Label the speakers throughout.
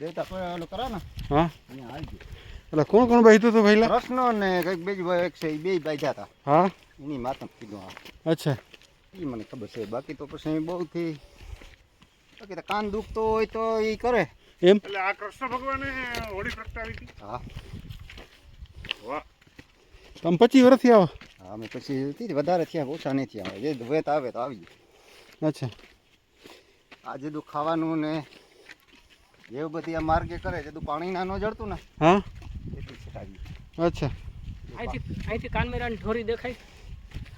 Speaker 1: દેવતા પર ઓલો કરા ને
Speaker 2: હા
Speaker 1: અહીંયા આવી ગયો.
Speaker 2: એટલે કોણ કોણ બેઠું હતું પહેલા?
Speaker 1: કૃષ્ણ ને કંઈક બીજું એક છે એ બે બાજ્યા હતા.
Speaker 2: હા
Speaker 1: એની માતા કીધું આ
Speaker 2: અચ્છા
Speaker 1: એ મને ખબર છે. બાકી તો પછી બહુ થી બાકી તો કાન દુખતો હોય તો એ કરે.
Speaker 2: એમ
Speaker 3: એટલે આ કૃષ્ણ ભગવાને હોળી પ્રગટાવી હતી.
Speaker 1: હા
Speaker 3: વાહ.
Speaker 2: તમે 25 વર્ષથી આવો?
Speaker 1: હા અમે પછી વધારે થયા ઓછા નહીં થયા. જે વેત આવે તો આવી જાય.
Speaker 2: અચ્છા
Speaker 1: આ જેદું ખાવાનું ને જેવું બધી આ માર્ગે કરે જેદું પાણી ના ન જડતું ને
Speaker 2: હા
Speaker 1: એટલું છટાવી.
Speaker 2: અચ્છા
Speaker 4: અહીંથી કાનમેરાની ઢોરી દેખાય.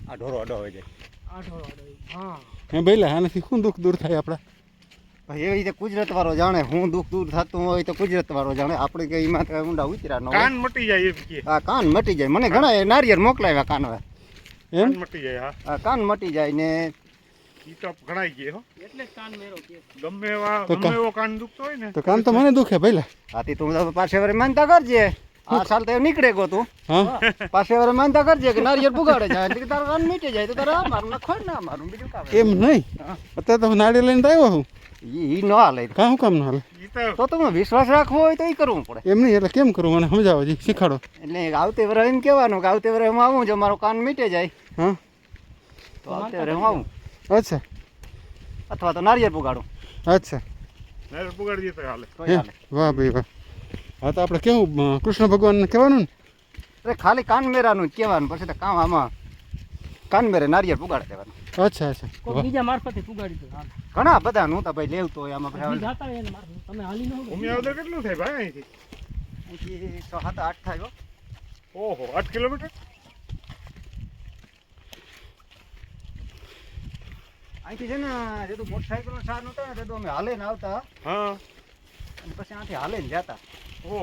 Speaker 1: આ ઢોરો અડો હોય જાય.
Speaker 4: આ ઢોરો હા
Speaker 2: હે બેલા આનાથી શું દુઃખ દૂર થાય આપણા?
Speaker 1: ભાઈ એવી રીતે કુદરત વાળો જાણે. હું દુઃખ દૂર થતું હોય તો કુદરત વાળો જાણે. આપણે કઈ એમાં કઈ ઊંડા ઉતર્યા ન હોય.
Speaker 3: કાન મટી જાય એમ કે.
Speaker 1: આ કાન મટી જાય. મને ઘણા નારિયેળ મોકલાવ્યા કાન હવે.
Speaker 2: એમ
Speaker 3: કાન મટી જાય. હા
Speaker 1: આ કાન મટી જાય ને
Speaker 3: ઈ તો ઘણાઈ ગયે હો.
Speaker 4: એટલે જ કાનમેરો કે
Speaker 3: ગમે
Speaker 2: તો
Speaker 3: એવો કાન દુખતો હોય ને
Speaker 2: તો કામ તો મને દુખે પહેલા.
Speaker 1: આથી તું પાછે વરે માનતા કરજે. આ સાલ તો નીકળે ગો તું
Speaker 2: હા
Speaker 1: પાછે વરે માનતા કરજે કે નારિયેળ પુગાડે જાય એટલે તારું કાન મીટી જાય તો તારે મારું નખોડ ના મારું બીજું કામ
Speaker 2: એમ નહીં અત્યારે તો નાળિયેર લઈને તો આવ્યો હું.
Speaker 1: ઈ ન હાલે.
Speaker 2: કાં શું કામ ન હાલે?
Speaker 3: ઈ તો
Speaker 1: તો તમે વિશ્વાસ રાખવો હોય તો એ કરવું પડે.
Speaker 2: એમ નહીં એટલે કેમ કરું મને સમજાવો જી શીખાડો.
Speaker 1: એટલે આવતે વરે એમ કહેવાનું કે આવતે વરે હું આવું જો મારું કાન મીટે જાય
Speaker 2: હા
Speaker 1: તો આવતે વરે હું આવું
Speaker 2: અચ્છા
Speaker 1: અથવા તો નારિયેળ પુગાડું
Speaker 2: અચ્છા
Speaker 3: નહેર પુગાડી દે તો હાલે.
Speaker 1: તો
Speaker 2: હે
Speaker 1: હાલે.
Speaker 2: વાહ ભાઈ વાહ. હા તો આપણે કેવું કૃષ્ણ ભગવાનને કહેવાનું ને?
Speaker 1: એટલે ખાલી કાન મેરાનું જ કહેવાનું. પછી તો કામ આમાં કાન મેરે નારિયેળ પુગાડી દેવાનું.
Speaker 2: અચ્છા અચ્છા
Speaker 4: કોઈ
Speaker 2: વાહ
Speaker 4: બીજા મારફતે પુગાડી દો. હાલ
Speaker 1: ઘણા બધા નું તો ભાઈ લેવતો હોય આમાં
Speaker 4: બી
Speaker 1: પછી
Speaker 4: જાતા હોય એને મારફતે. તમે હાલી ન હોય
Speaker 3: ઉમિયાવદર કેટલું થાય ભાઈ અહીંથી?
Speaker 1: અહીંથી 6 7 8 થાય હો.
Speaker 3: ઓહો 8 કિલોમીટર.
Speaker 1: અહીંથી છે ને જેટલું મોટરસાઇકલનો સાર નહોતો ને તેટલું અમે હાલે ને આવતા
Speaker 3: હા
Speaker 1: અને પછી આથી હાલે ને જતા.